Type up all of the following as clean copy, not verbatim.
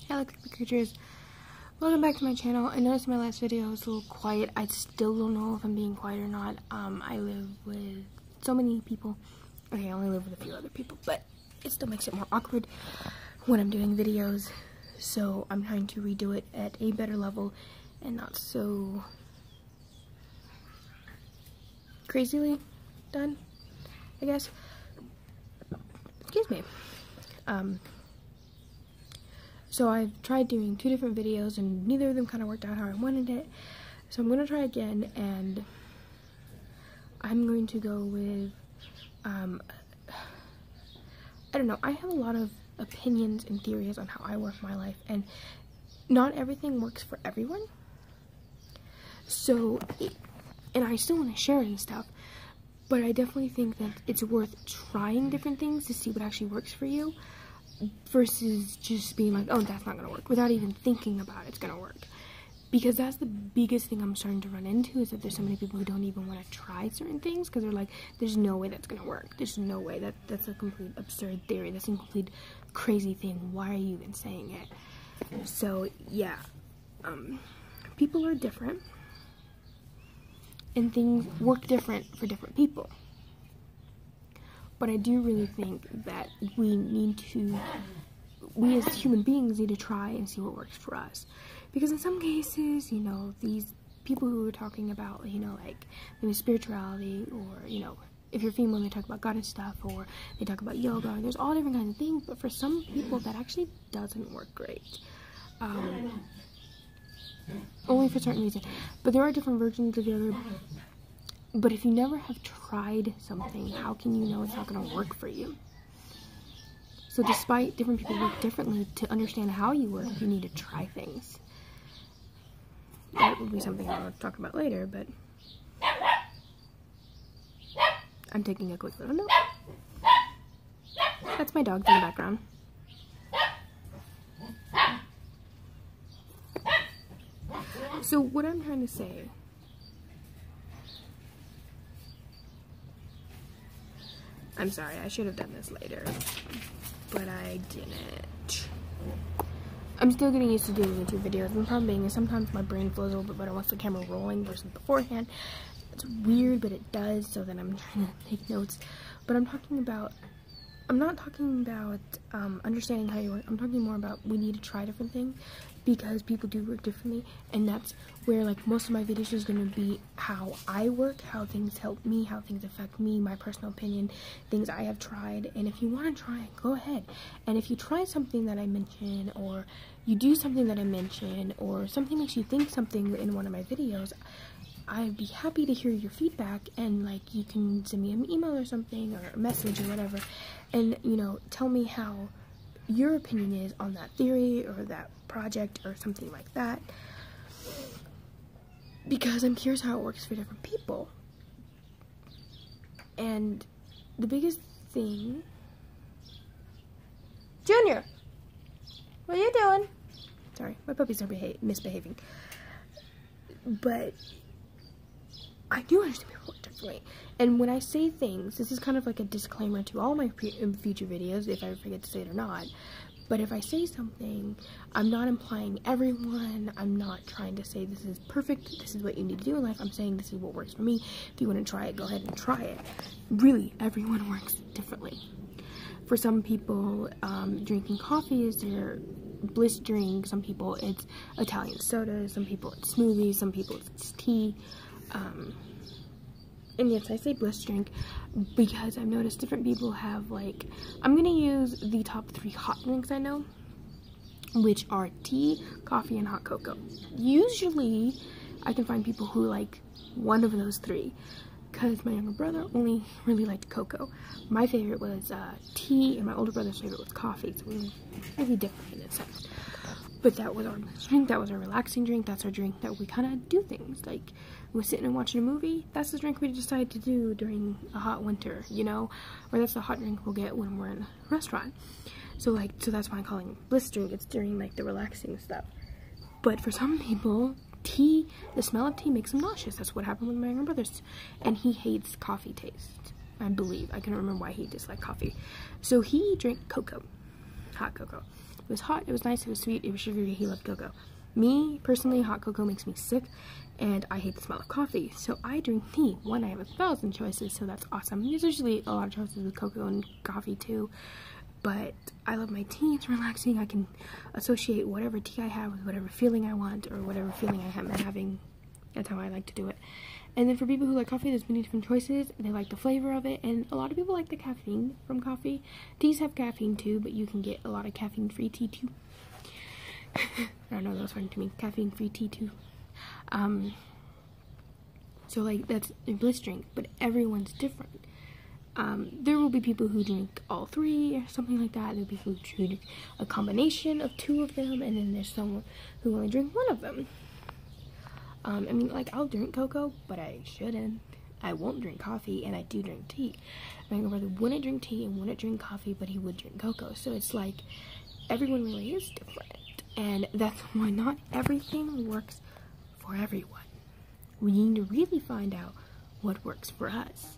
Hello creepy creatures, welcome back to my channel. I noticed in my last video I was a little quiet. I still don't know if I'm being quiet or not. I live with so many people. Okay, I only live with a few other people, but it still makes it more awkward when I'm doing videos. So I'm trying to redo it at a better level and not so crazily done, I guess. Excuse me. So I've tried doing 2 different videos and neither of them kind of worked out how I wanted it. So I'm going to try again, and I'm going to go with, I don't know, I have a lot of opinions and theories on how I work my life, and not everything works for everyone. So, and I still want to share it and stuff, but I definitely think that it's worth trying different things to see what actually works for you, versus just being like, oh, that's not gonna work, without even thinking about it's gonna work. Because that's the biggest thing I'm starting to run into, is that there's so many people who don't even want to try certain things because they're like, there's no way that's gonna work, there's no way, that's a complete absurd theory, that's a complete crazy thing, why are you even saying it? So yeah, people are different and things work different for different people. But I do really think that we as human beings need to try and see what works for us. Because in some cases, you know, these people who are talking about, you know, like maybe spirituality, or, you know, if you're female, they talk about God and stuff, or they talk about yoga, and there's all different kinds of things, but for some people that actually doesn't work great. Only for certain reasons. But there are different versions of the other. But if you never have tried something, how can you know it's not going to work for you? So despite different people work differently, to understand how you work, you need to try things. That would be something I want to talk about later, but I'm taking a quick little note. That's my dog in the background. So what I'm trying to say, I'm sorry, I should have done this later, but I didn't. I'm still getting used to doing YouTube videos, and the problem being is sometimes my brain flows a little bit better once the camera rolling versus beforehand. It's weird, but it does, so then I'm trying to take notes. But I'm not talking about understanding how you work. I'm talking more about we need to try different things, because people do work differently, and that's where, like, most of my videos is going to be how I work, how things help me, how things affect me, my personal opinion, things I have tried. And if you want to try it, go ahead. And if you try something that I mention, or you do something that I mention, or something makes you think something in one of my videos, I'd be happy to hear your feedback, and, like, you can send me an email or something, or a message or whatever, and, you know, tell me how your opinion is on that theory or that project or something like that, because I'm curious how it works for different people. And the biggest thing, Junior, what are you doing? Sorry, my puppies are misbehaving. But I do understand people work differently. And when I say things, this is kind of like a disclaimer to all my future videos, if I forget to say it or not. But if I say something, I'm not implying everyone. I'm not trying to say this is perfect, this is what you need to do in life. I'm saying this is what works for me. If you want to try it, go ahead and try it. Really, everyone works differently. For some people, drinking coffee is their bliss drink. Some people, it's Italian soda. Some people, it's smoothies. Some people, it's tea. And yes, I say bliss drink because I've noticed different people have, like, I'm gonna use the top 3 hot drinks I know, which are tea, coffee, and hot cocoa. Usually, I can find people who like one of those 3, because my younger brother only really liked cocoa. My favorite was tea, and my older brother's favorite was coffee, so we were really different in a sense. But that was our drink, that was our relaxing drink, that's our drink that we kind of do things. Like, we're sitting and watching a movie, that's the drink we decide to do during a hot winter, you know? Or that's the hot drink we'll get when we're in a restaurant. So, like, so that's why I'm calling it bliss drink, it's during, like, the relaxing stuff. But for some people, tea, the smell of tea makes them nauseous. That's what happened with my younger brother. And he hates coffee taste, I believe. I can't remember why he disliked coffee. So he drank cocoa, hot cocoa. It was hot, it was nice, it was sweet, it was sugary. He loved cocoa. Me, personally, hot cocoa makes me sick, and I hate the smell of coffee. So I drink tea. One, I have 1,000 choices, so that's awesome. There's usually a lot of choices with cocoa and coffee too, but I love my tea. It's relaxing. I can associate whatever tea I have with whatever feeling I want, or whatever feeling I'm having. That's how I like to do it. And then for people who like coffee, there's many different choices. They like the flavor of it, and a lot of people like the caffeine from coffee. Teas have caffeine too, but you can get a lot of caffeine-free tea too. I don't know, that was funny to me. Caffeine-free tea too. So like, that's a bliss drink, but everyone's different. There will be people who drink all three or something like that. There'll be people who drink a combination of two of them, and then there's someone who only drink one of them. I mean, like, I'll drink cocoa, but I shouldn't. I won't drink coffee, and I do drink tea. My brother wouldn't drink tea and wouldn't drink coffee, but he would drink cocoa. So it's like, everyone really is different. And that's why not everything works for everyone. We need to really find out what works for us.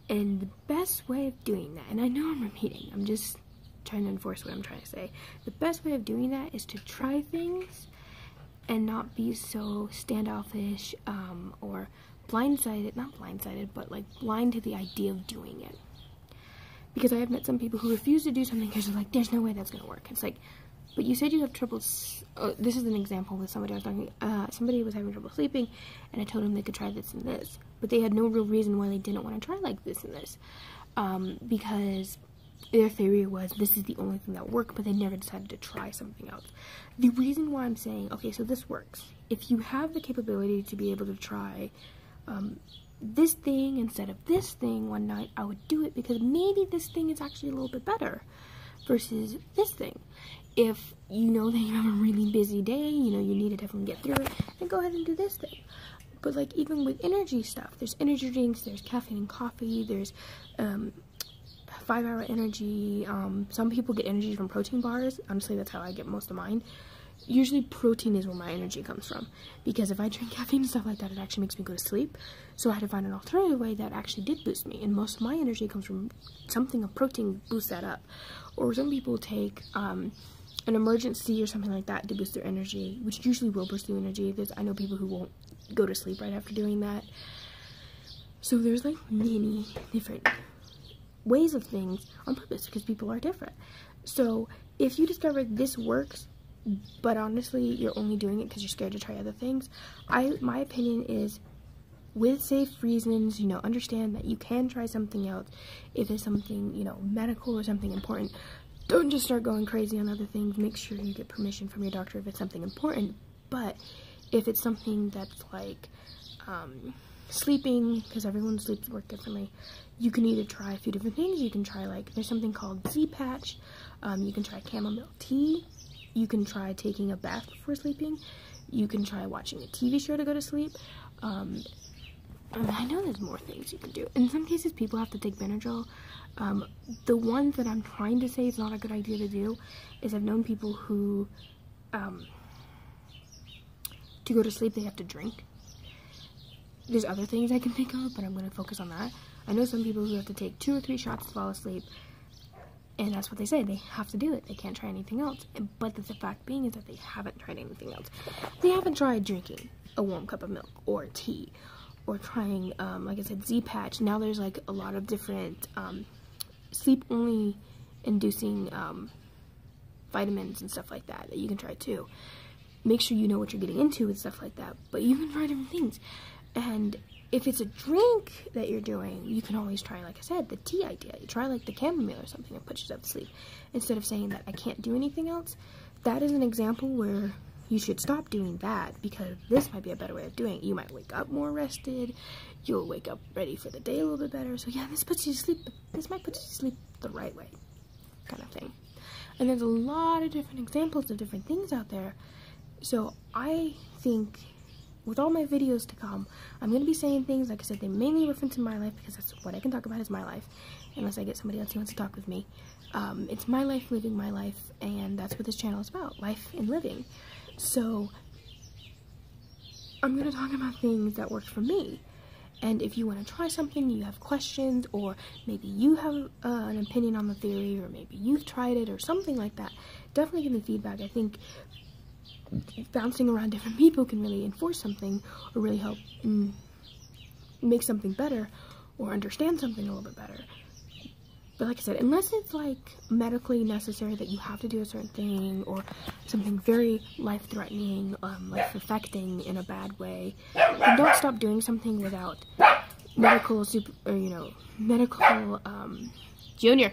And the best way of doing that, and I know I'm repeating, I'm just trying to enforce what I'm trying to say. The best way of doing that is to try things and not be so standoffish, or blindsided, not blindsided, but like blind to the idea of doing it. Because I have met some people who refuse to do something because they're like, there's no way that's gonna work. It's like, but you said you have trouble, this is an example with somebody I was talking, somebody was having trouble sleeping, and I told them they could try this and this, but they had no real reason why they didn't want to try like this and this, because their theory was this is the only thing that worked, but they never decided to try something else. The reason why I'm saying, okay, so this works. If you have the capability to be able to try this thing instead of this thing one night, I would do it, because maybe this thing is actually a little bit better versus this thing. If you know that you have a really busy day, you know you need to definitely get through it, then go ahead and do this thing. But like, even with energy stuff, there's energy drinks, there's caffeine and coffee, there's 5-hour energy. Some people get energy from protein bars. Honestly, that's how I get most of mine. Usually protein is where my energy comes from, because if I drink caffeine and stuff like that, it actually makes me go to sleep. So I had to find an alternative way that actually did boost me, and most of my energy comes from something of protein boosts that up. Or some people take an emergency or something like that to boost their energy, which usually will boost their energy. I know people who won't go to sleep right after doing that. So there's like many different ways of things on purpose, because people are different. So if you discover this works, but honestly you're only doing it because you're scared to try other things, my opinion is, with safe reasons, you know, understand that you can try something else if it's something, you know, medical or something important. Don't just start going crazy on other things. Make sure you get permission from your doctor if it's something important. But if it's something that's like sleeping, because everyone's sleeps work differently, you can either try a few different things. You can try, like, there's something called Z-Patch. You can try chamomile tea. You can try taking a bath before sleeping. You can try watching a TV show to go to sleep. I know there's more things you can do. In some cases, people have to take Benadryl. The one that I'm trying to say is not a good idea to do is, I've known people who, to go to sleep, they have to drink. There's other things I can think of, but I'm going to focus on that. I know some people who have to take 2 or 3 shots to fall asleep, and that's what they say. They have to do it. They can't try anything else. But the fact being is that they haven't tried anything else. They haven't tried drinking a warm cup of milk or tea, or trying, like I said, Z-Patch. Now there's like a lot of different sleep-only inducing vitamins and stuff like that you can try too. Make sure you know what you're getting into with stuff like that, but you can try different things. And if it's a drink that you're doing, you can always try, like I said, the tea idea. You try like the chamomile or something and put yourself to sleep, instead of saying that I can't do anything else. That is an example where you should stop doing that, because this might be a better way of doing it. You might wake up more rested, you'll wake up ready for the day a little bit better. So yeah, this puts you to sleep, but this might put you to sleep the right way, kind of thing. And there's a lot of different examples of different things out there. So I think with all my videos to come, I'm going to be saying things, like I said, they mainly reference in my life, because that's what I can talk about is my life, unless I get somebody else who wants to talk with me. It's my life, living my life, and that's what this channel is about, life and living. So I'm going to talk about things that worked for me, And if you want to try something, you have questions, or maybe you have an opinion on the theory, or maybe you've tried it, or something like that, definitely give me feedback. I think bouncing around different people can really enforce something, or really help make something better, or understand something a little bit better. But like I said, unless it's like medically necessary that you have to do a certain thing, or something very life-threatening, life-affecting in a bad way, then don't stop doing something without medical junior,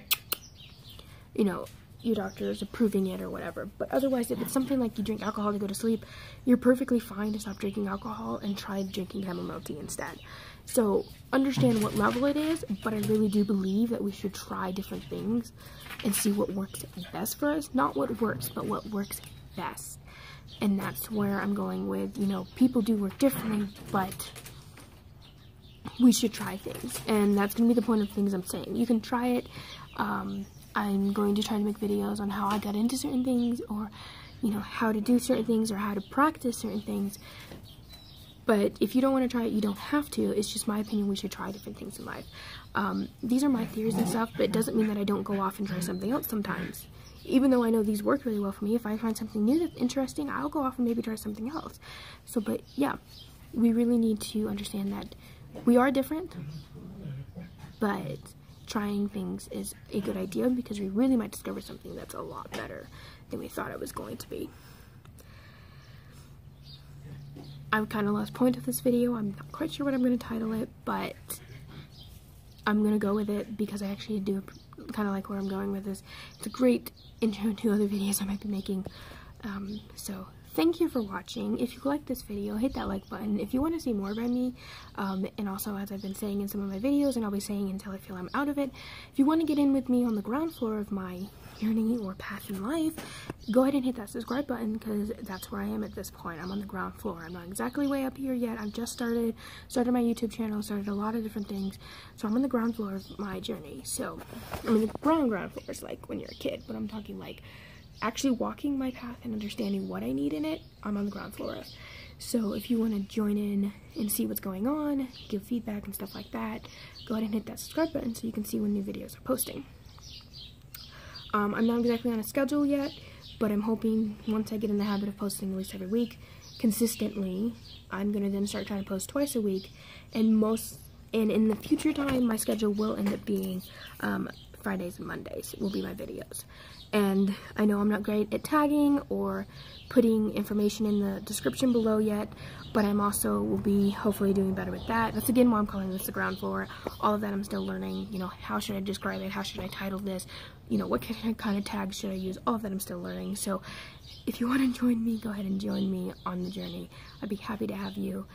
your doctor is approving it or whatever. But otherwise, if it's something like you drink alcohol to go to sleep, you're perfectly fine to stop drinking alcohol and try drinking chamomile tea instead. So understand what level it is, but I really do believe that we should try different things and see what works best for us. Not what works, but what works best. And that's where I'm going with, people do work differently, but we should try things. And that's going to be the point of things I'm saying. You can try it. I'm going to try to make videos on how I got into certain things, or, how to do certain things, or how to practice certain things. But if you don't want to try it, you don't have to. It's just my opinion, we should try different things in life. These are my theories and stuff, but it doesn't mean that I don't go off and try something else sometimes. Even though I know these work really well for me, if I find something new that's interesting, I'll go off and maybe try something else. So, but yeah, we really need to understand that we are different, but trying things is a good idea, because we really might discover something that's a lot better than we thought it was going to be. I've kind of lost point of this video. I'm not quite sure what I'm going to title it, but I'm going to go with it because I actually do kind of like where I'm going with this. It's a great intro to other videos I might be making. So thank you for watching. If you like this video, hit that like button. If you want to see more about me, and also as I've been saying in some of my videos, and I'll be saying until I feel I'm out of it, if you want to get in with me on the ground floor of my journey or path in life, go ahead and hit that subscribe button, because that's where I am at this point. I'm on the ground floor. I'm not exactly way up here yet. I've just started my YouTube channel, started a lot of different things, so I'm on the ground floor of my journey. So I mean, the ground floor is like when you're a kid, but I'm talking like actually walking my path and understanding what I need in it. I'm on the ground floor. So if you want to join in and see what's going on, give feedback and stuff like that, go ahead and hit that subscribe button so you can see when new videos are posting. I'm not exactly on a schedule yet, but I'm hoping once I get in the habit of posting at least every week consistently, I'm going to then start trying to post twice a week, and in the future time, my schedule will end up being Fridays and Mondays will be my videos. And I know I'm not great at tagging or putting information in the description below yet, but I'm also will be hopefully doing better with that. That's again why I'm calling this the ground floor. All of that I'm still learning. How should I describe it? How should I title this? What kind of tags should I use? All of that I'm still learning. So if you want to join me, go ahead and join me on the journey. I'd be happy to have you.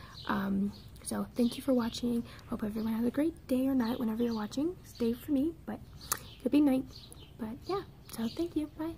So thank you for watching. Hope everyone has a great day or night whenever you're watching. Stay for me, but it could be night. But yeah, so thank you. Bye.